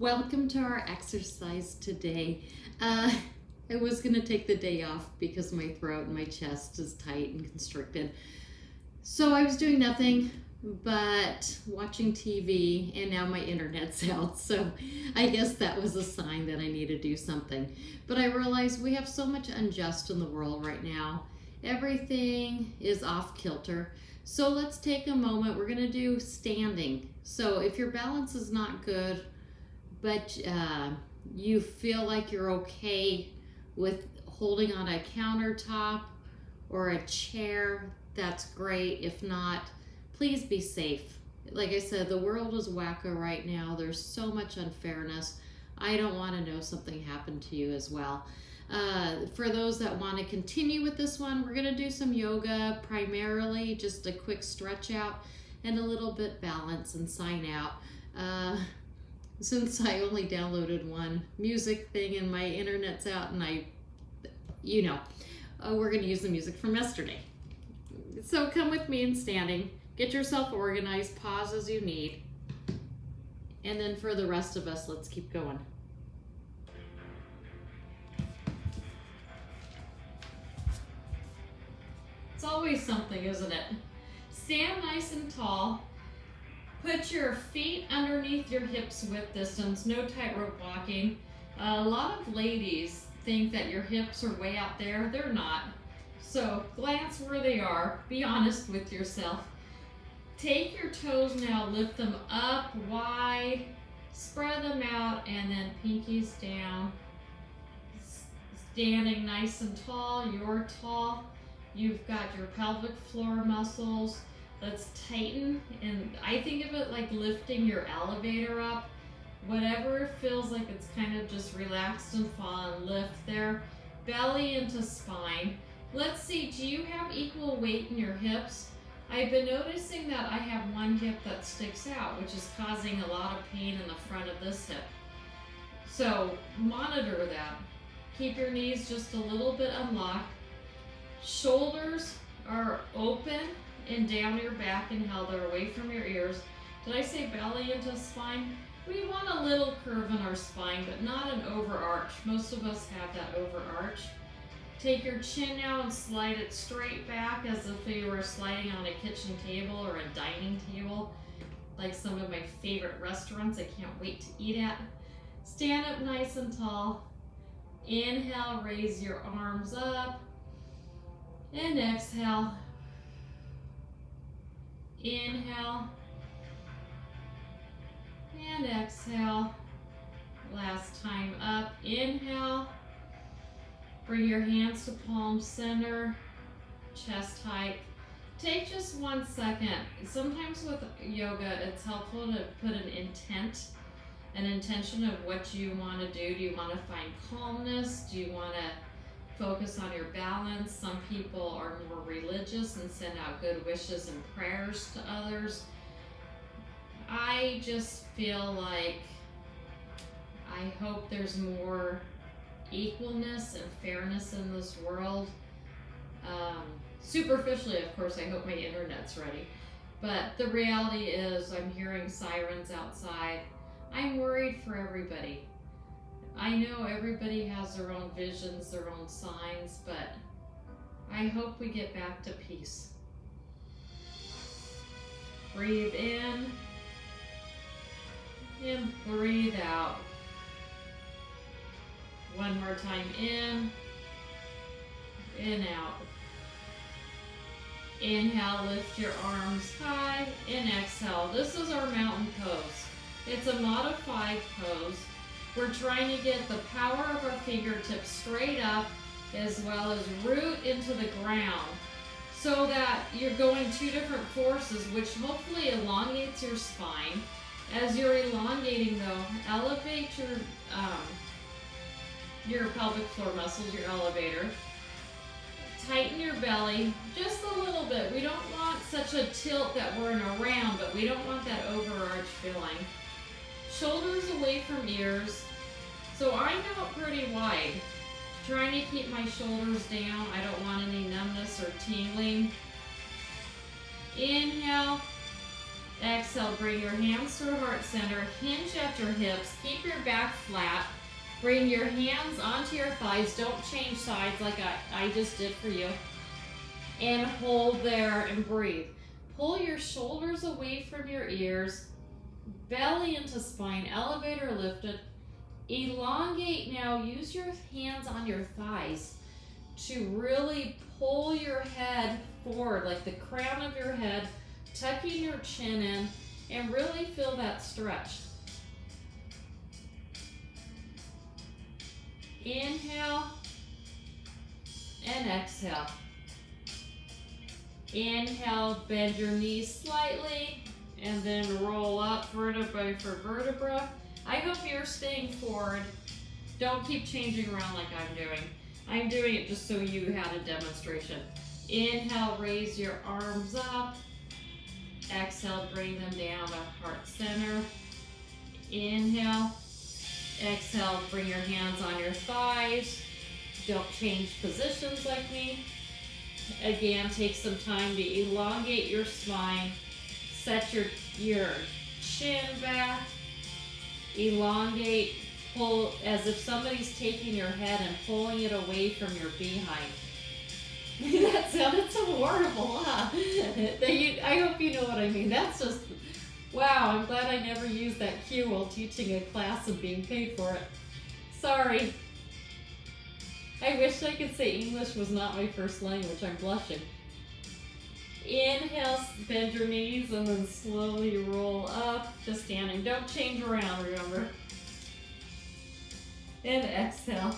Welcome to our exercise today. I was going to take the day off because my throat and my chest is tight and constricted. So I was doing nothing but watching TV, and now my internet's out. So I guess that was a sign that I need to do something. But I realized we have so much unjust in the world right now. Everything is off kilter. So let's take a moment. We're going to do standing. So if your balance is not good, but you feel like you're okay with holding on a countertop or a chair, that's great. If not, please be safe. Like I said, the world is wacko right now. There's so much unfairness. I don't want to know something happened to you as well. For those that want to continue with this one, we're going to do some yoga, primarily just a quick stretch out and a little bit balance and sign out. Since I only downloaded one music thing and my internet's out, and we're going to use the music from yesterday. So come with me in standing. Get yourself organized, pause as you need. And then for the rest of us, let's keep going. It's always something, isn't it? Stand nice and tall. Put your feet underneath your hips width distance, no tightrope walking. A lot of ladies think that your hips are way out there. They're not. So glance where they are. Be honest with yourself. Take your toes now, lift them up wide, spread them out, and then pinkies down. Standing nice and tall, you're tall. You've got your pelvic floor muscles. Let's tighten, and I think of it like lifting your elevator up. Whatever feels like it's kind of just relaxed and fallen, lift there. Belly into spine. Let's see, do you have equal weight in your hips? I've been noticing that I have one hip that sticks out, which is causing a lot of pain in the front of this hip. So monitor that. Keep your knees just a little bit unlocked. Shoulders are open and down your back and held. They're away from your ears. Did I say belly into spine? We want a little curve in our spine, but not an overarch. Most of us have that overarch. Take your chin now and slide it straight back as if you were sliding on a kitchen table or a dining table, like some of my favorite restaurants I can't wait to eat at. Stand up nice and tall. Inhale, raise your arms up. And exhale. Inhale and exhale. Last time up. Inhale. Bring your hands to palm center, chest height. Take just 1 second. Sometimes with yoga, it's helpful to put an intention of what you want to do. Do you want to find calmness? Do you want to focus on your balance? Some people are more religious and send out good wishes and prayers to others. I just feel like I hope there's more equalness and fairness in this world. Superficially, of course, I hope my internet's ready. But the reality is I'm hearing sirens outside. I'm worried for everybody. I know everybody has their own visions, their own signs, but I hope we get back to peace. Breathe in and breathe out. One more time, in and out. Inhale, lift your arms high, and exhale. This is our mountain pose. It's a modified pose. We're trying to get the power of our fingertips straight up as well as root into the ground so that you're going two different forces, which hopefully elongates your spine. As you're elongating though, elevate your pelvic floor muscles, your elevator. Tighten your belly just a little bit. We don't want such a tilt that we're in a round, but we don't want that overarch feeling. Shoulders away from ears. So I go up pretty wide. Trying to keep my shoulders down. I don't want any numbness or tingling. Inhale Exhale, bring your hands to heart center. Hinge at your hips. Keep your back flat. Bring your hands onto your thighs. Don't change sides like I just did for you. And hold there and breathe. Pull your shoulders away from your ears. Belly into spine. Elevator lifted. Elongate now. Use your hands on your thighs to really pull your head forward, like the crown of your head, tucking your chin in, and really feel that stretch. Inhale and exhale. Inhale, bend your knees slightly, and then roll up vertebra for vertebra. I hope you're staying forward. Don't keep changing around like I'm doing. I'm doing it just so you had a demonstration. Inhale, raise your arms up. Exhale, bring them down to heart center. Inhale. Exhale, bring your hands on your thighs. Don't change positions like me. Again, take some time to elongate your spine. Set your chin back. Elongate, pull as if somebody's taking your head and pulling it away from your behind. That sounded so horrible, huh? I hope you know what I mean. That's just, wow, I'm glad I never used that cue while teaching a class and being paid for it. Sorry. I wish I could say English was not my first language. I'm blushing. Inhale, bend your knees, and then slowly roll up, just standing. Don't change around, remember. And exhale.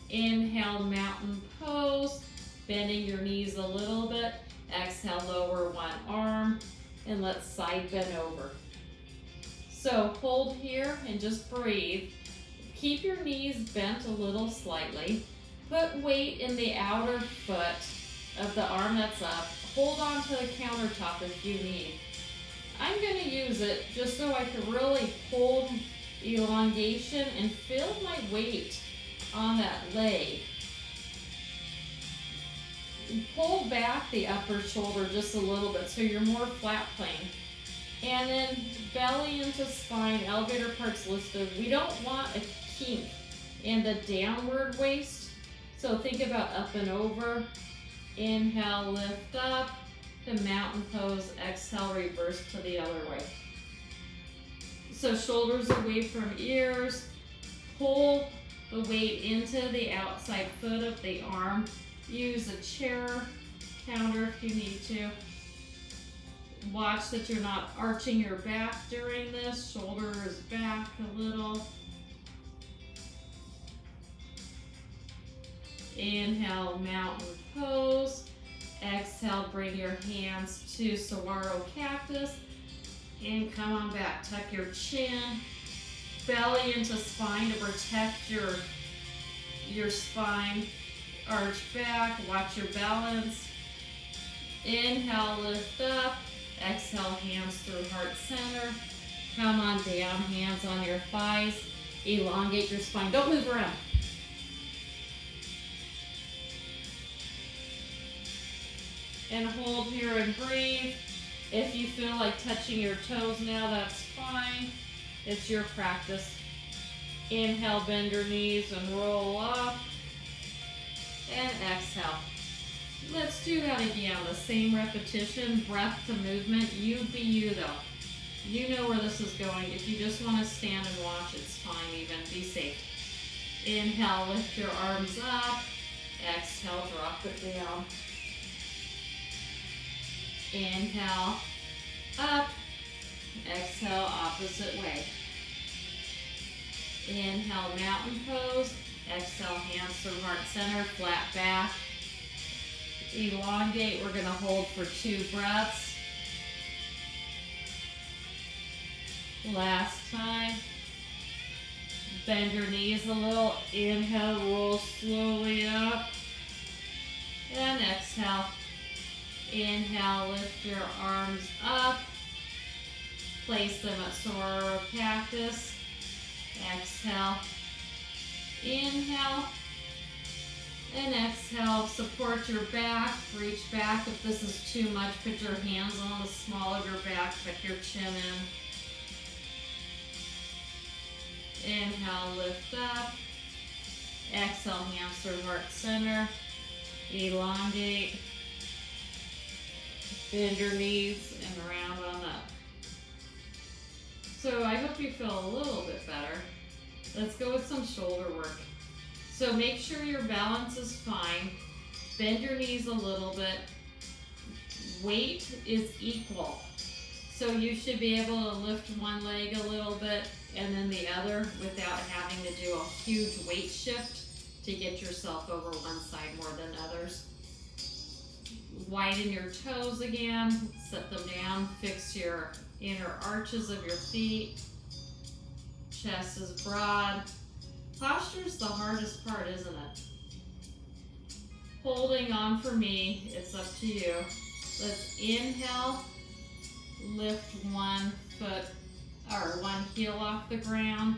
Inhale, mountain pose, bending your knees a little bit. Exhale, lower one arm, and let's side bend over. So hold here and just breathe. Keep your knees bent a little slightly. Put weight in the outer foot of the arm that's up. Hold on to the countertop if you need. I'm going to use it just so I can really hold elongation and feel my weight on that leg. Pull back the upper shoulder just a little bit so you're more flat plane. And then belly into spine, elevator parts lifted. We don't want a kink in the downward waist. So think about up and over. Inhale, lift up to mountain pose. Exhale, reverse to the other way. So shoulders away from ears. Pull the weight into the outside foot of the arm. Use a chair counter if you need to. Watch that you're not arching your back during this. Shoulders back a little. Inhale, mountain pose. Exhale, bring your hands to saguaro cactus. And come on back. Tuck your chin. Belly into spine to protect your spine. Arch back. Watch your balance. Inhale, lift up. Exhale, hands through heart center. Come on down, hands on your thighs. Elongate your spine. Don't move around. And hold here and breathe. If you feel like touching your toes now, that's fine. It's your practice. Inhale, bend your knees and roll up. And exhale. Let's do that again. The same repetition, breath to movement. You be you though. You know where this is going. If you just want to stand and watch, it's fine even. Be safe. Inhale, lift your arms up. Exhale, drop it down. Inhale, up. Exhale, opposite way. Inhale, mountain pose. Exhale, hands from heart center, flat back. Elongate, we're going to hold for 2 breaths. Last time. Bend your knees a little. Inhale, roll slowly up. And exhale. Inhale, lift your arms up. Place them at saguaro cactus. Exhale. Inhale. And exhale, support your back, reach back. If this is too much, put your hands on the small of your back, tuck your chin in. Inhale, lift up. Exhale, hamster heart center. Elongate. Bend your knees and round on up. So I hope you feel a little bit better. Let's go with some shoulder work. So make sure your balance is fine. Bend your knees a little bit. Weight is equal. So you should be able to lift one leg a little bit and then the other without having to do a huge weight shift to get yourself over one side more than others. Widen your toes again, set them down, fix your inner arches of your feet. Chest is broad. Posture is the hardest part, isn't it? Holding on for me, it's up to you. Let's inhale, lift one foot or one heel off the ground,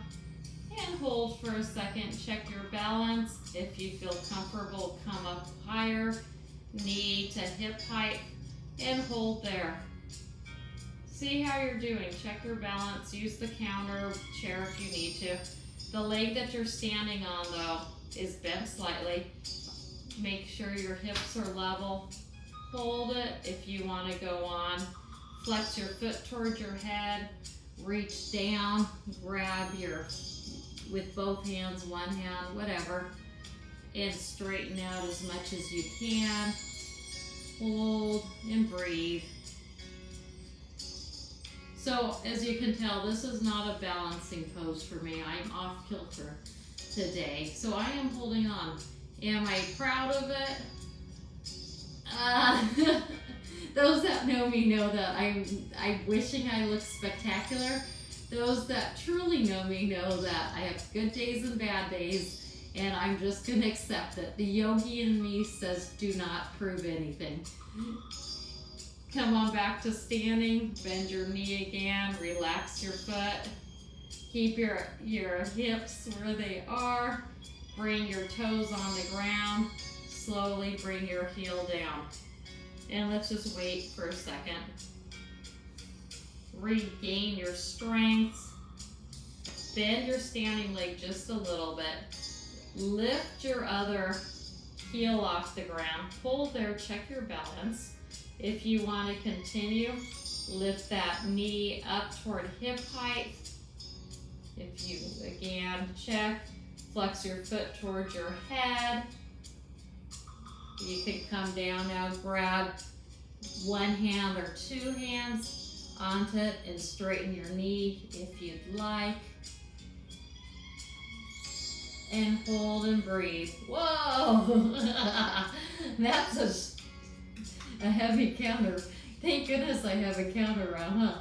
and hold for a second. Check your balance. If you feel comfortable, come up higher, knee to hip height, and hold there. See how you're doing. Check your balance. Use the counter chair if you need to. The leg that you're standing on, though, is bent slightly. Make sure your hips are level. Hold it if you want to go on. Flex your foot towards your head. Reach down. Grab your, with both hands, one hand, whatever, and straighten out as much as you can. Hold and breathe. So as you can tell, this is not a balancing pose for me. I'm off kilter today. So I am holding on. Am I proud of it? Those that know me know that I'm wishing I looked spectacular. Those that truly know me know that I have good days and bad days, and I'm just gonna accept it. The yogi in me says do not prove anything. Come on back to standing, bend your knee again, relax your foot. Keep your hips where they are. Bring your toes on the ground. Slowly bring your heel down. And let's just wait for a second. Regain your strength. Bend your standing leg just a little bit. Lift your other heel off the ground. Hold there, check your balance. If you want to continue, lift that knee up toward hip height. If you, again, check, flex your foot towards your head. You can come down now, grab one hand or two hands onto it and straighten your knee if you'd like. And hold and breathe. Whoa! That's a heavy counter. Thank goodness I have a counter around, huh?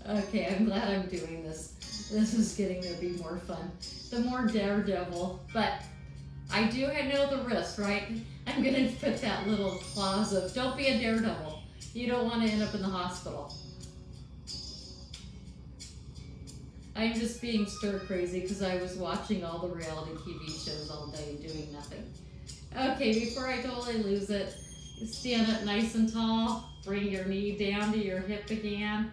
Okay, I'm glad I'm doing this. This is getting to be more fun. The more daredevil, but I know the risk, right? I'm gonna put that little clause of, don't be a daredevil. You don't want to end up in the hospital. I'm just being stir crazy because I was watching all the reality TV shows all day doing nothing. Okay, before I totally lose it, stand up nice and tall. Bring your knee down to your hip again.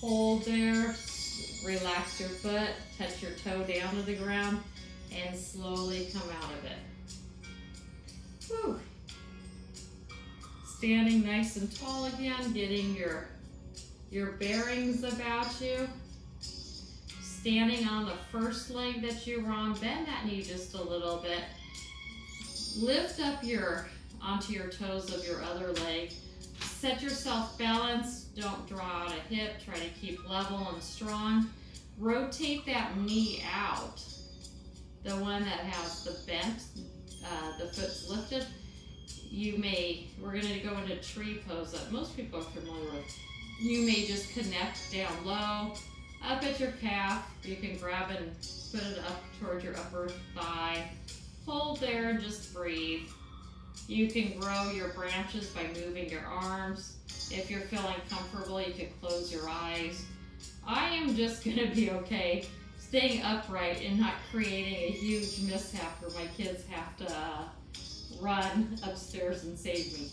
Hold there. Relax your foot. Touch your toe down to the ground. And slowly come out of it. Whew. Standing nice and tall again. Getting your bearings about you. Standing on the first leg that you were on. Bend that knee just a little bit. Lift up onto your toes of your other leg. Set yourself balanced. Don't draw out a hip. Try to keep level and strong. Rotate that knee out. The one that has the bent, the foot's lifted. We're going to go into tree pose that most people are familiar with. You may just connect down low, up at your calf. You can grab and put it up towards your upper thigh. Hold there and just breathe. You can grow your branches by moving your arms. If you're feeling comfortable, you can close your eyes. I am just gonna be okay staying upright and not creating a huge mishap where my kids have to run upstairs and save me.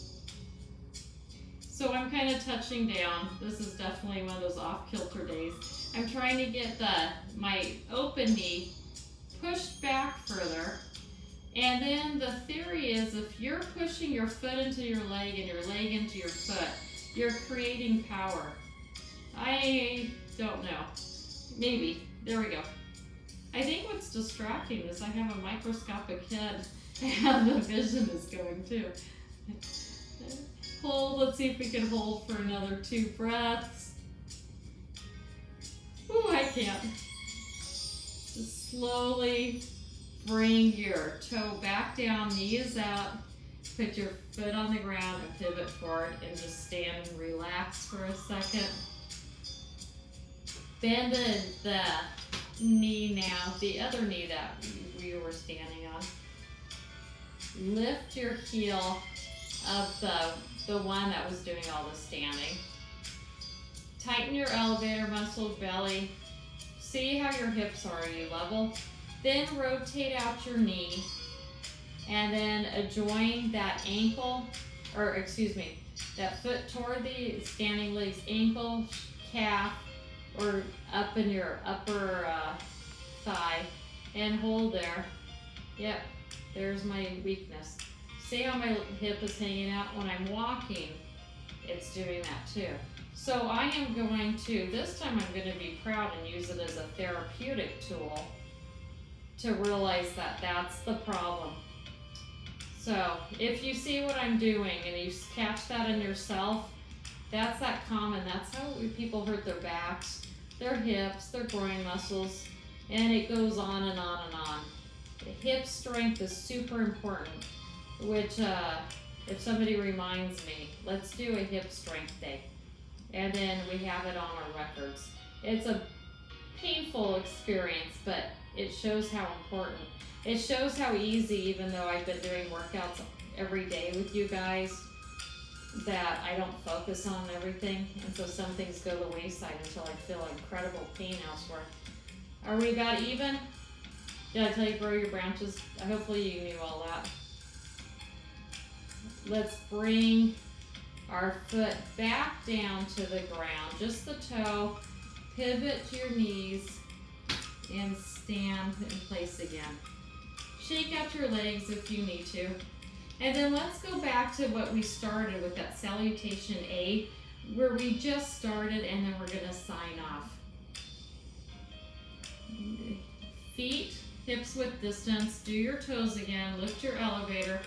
So I'm kind of touching down. This is definitely one of those off-kilter days. I'm trying to get my open knee pushed back further. And then the theory is if you're pushing your foot into your leg and your leg into your foot, you're creating power. I don't know. Maybe. There we go. I think what's distracting is I have a microscopic head and the vision is going too. Hold. Let's see if we can hold for another 2 breaths. Ooh, I can't. Just slowly bring your toe back down, knee is out. Put your foot on the ground and pivot forward and just stand and relax for a second. Bend the knee now, the other knee that we were standing on. Lift your heel of the one that was doing all the standing. Tighten your elevator muscle, belly. See how your hips are. Are you level? Then rotate out your knee and then join that ankle, or excuse me, that foot toward the standing leg's ankle, calf, or up in your upper thigh, and hold there. Yep, there's my weakness. See how my hip is hanging out? When I'm walking, it's doing that too. So I am going to, this time I'm going to be proud and use it as a therapeutic tool to realize that that's the problem. So if you see what I'm doing and you catch that in yourself, that's that common. That's how people hurt their backs, their hips, their groin muscles, and it goes on and on and on. The hip strength is super important, which if somebody reminds me, let's do a hip strength day. And then we have it on our records. It's a painful experience, but it shows how important. It shows how easy, even though I've been doing workouts every day with you guys, that I don't focus on everything, and so some things go to the wayside until I feel incredible pain elsewhere. Are we about even? Did I tell you grow your branches? Hopefully you knew all that. Let's bring our foot back down to the ground, just the toe. Pivot your knees and stand in place again. Shake out your legs if you need to. And then let's go back to what we started with, that salutation A, where we just started, and then we're gonna sign off. Feet, hips width distance, do your toes again, lift your elevator,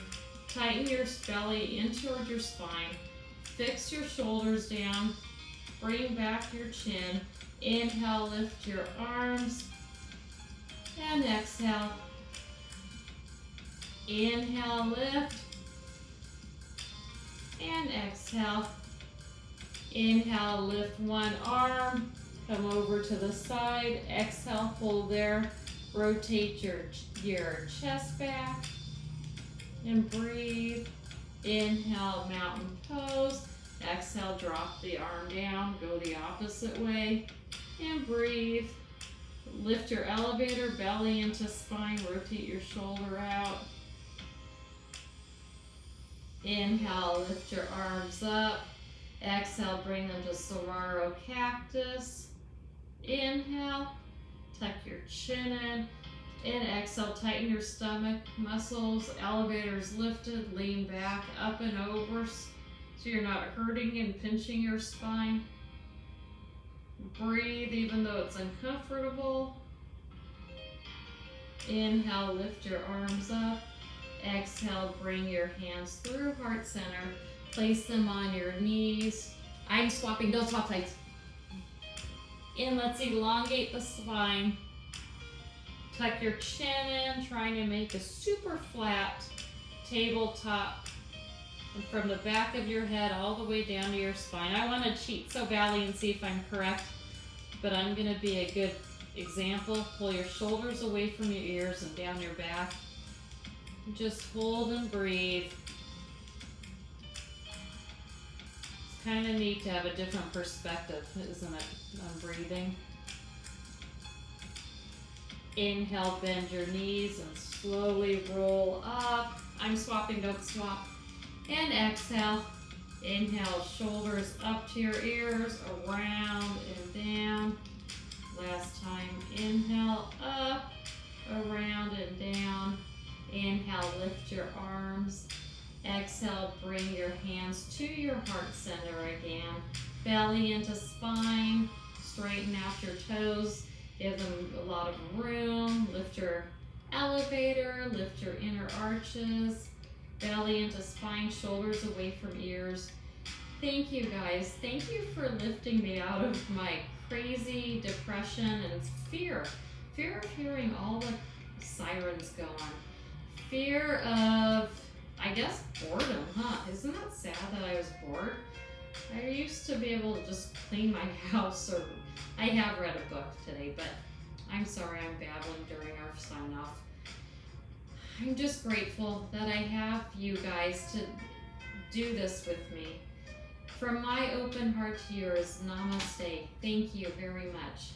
tighten your belly in toward your spine, fix your shoulders down, bring back your chin, inhale, lift your arms, and exhale. Inhale, lift, and exhale. Inhale, lift one arm, come over to the side, exhale, hold there, rotate your chest back, and breathe. Inhale, mountain pose, exhale, drop the arm down, go the opposite way, and breathe. Lift your elevator, belly into spine, rotate your shoulder out. Inhale, lift your arms up. Exhale, bring them to Saguaro Cactus. Inhale, tuck your chin in. And exhale, tighten your stomach muscles. Elevators lifted, lean back, up and over so you're not hurting and pinching your spine. Breathe even though it's uncomfortable. Inhale, lift your arms up. Exhale, bring your hands through heart center. Place them on your knees. I'm swapping, don't swap sides. And let's elongate the spine. Tuck your chin in, trying to make a super flat tabletop. And from the back of your head all the way down to your spine. I want to cheat so badly and see if I'm correct, but I'm going to be a good example. Pull your shoulders away from your ears and down your back. Just hold and breathe. It's kind of neat to have a different perspective, isn't it, on breathing? Inhale, bend your knees and slowly roll up. I'm swapping, don't swap. And exhale. Inhale, shoulders up to your ears, around and down. Last time, inhale, up, around and down. Inhale, lift your arms. Exhale, bring your hands to your heart center again. Belly into spine. Straighten out your toes. Give them a lot of room. Lift your elevator. Lift your inner arches. Belly into spine. Shoulders away from ears. Thank you, guys. Thank you for lifting me out of my crazy depression and fear. Fear of hearing all the sirens go on. Fear of, I guess, boredom, huh? Isn't that sad that I was bored? I used to be able to just clean my house, or I have read a book today, but I'm sorry I'm babbling during our sign off. I'm just grateful that I have you guys to do this with me. From my open heart to yours, namaste. Thank you very much.